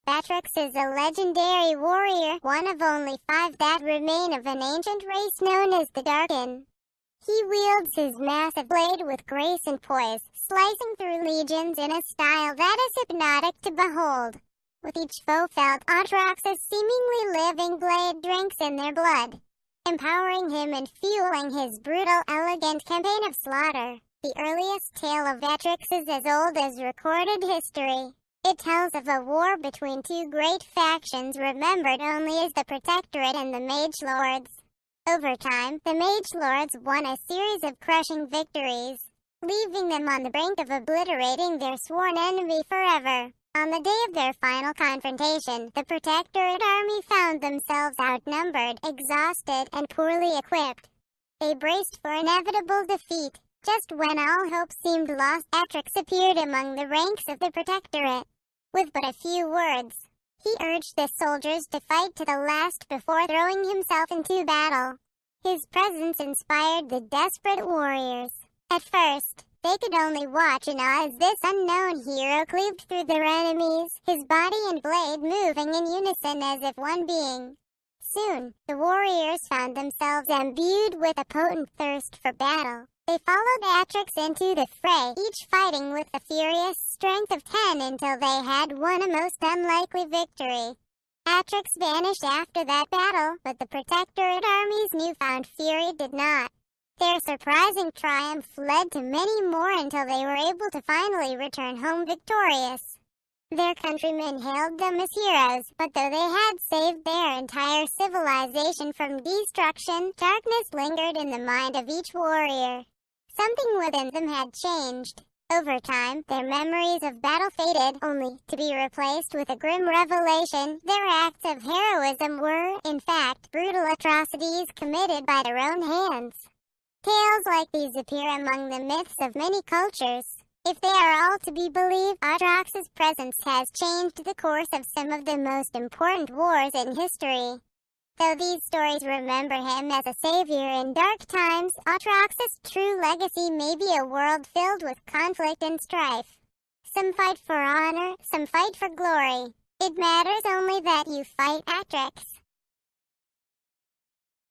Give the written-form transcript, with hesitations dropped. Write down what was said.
Aatrox is a legendary warrior, one of only 5 that remain of an ancient race known as the Darkin. He wields his massive blade with grace and poise, slicing through legions in a style that is hypnotic to behold. With each foe felt, Aatrox's seemingly living blade drinks in their blood, empowering him and fueling his brutal, elegant campaign of slaughter. The earliest tale of Aatrox is as old as recorded history. It tells of a war between 2 great factions remembered only as the Protectorate and the Mage Lords. Over time, the Mage Lords won a series of crushing victories, leaving them on the brink of obliterating their sworn enemy forever. On the day of their final confrontation, the Protectorate army found themselves outnumbered, exhausted, and poorly equipped. They braced for inevitable defeat. Just when all hope seemed lost, Aatrox appeared among the ranks of the Protectorate. With but a few words, he urged the soldiers to fight to the last before throwing himself into battle. His presence inspired the desperate warriors. At first, they could only watch in awe as this unknown hero cleaved through their enemies, his body and blade moving in unison as if one being. Soon, the warriors found themselves imbued with a potent thirst for battle. They followed Aatrox into the fray, each fighting with the furious strength of 10 until they had won a most unlikely victory. Aatrox vanished after that battle, but the Protectorate army's newfound fury did not. Their surprising triumph led to many more until they were able to finally return home victorious. Their countrymen hailed them as heroes, but though they had saved their entire civilization from destruction, darkness lingered in the mind of each warrior. Something within them had changed. Over time, their memories of battle faded, only to be replaced with a grim revelation. Their acts of heroism were, in fact, brutal atrocities committed by their own hands. Tales like these appear among the myths of many cultures. If they are all to be believed, Aatrox's presence has changed the course of some of the most important wars in history. Though these stories remember him as a savior in dark times, Aatrox's true legacy may be a world filled with conflict and strife. Some fight for honor, some fight for glory. It matters only that you fight, Aatrox.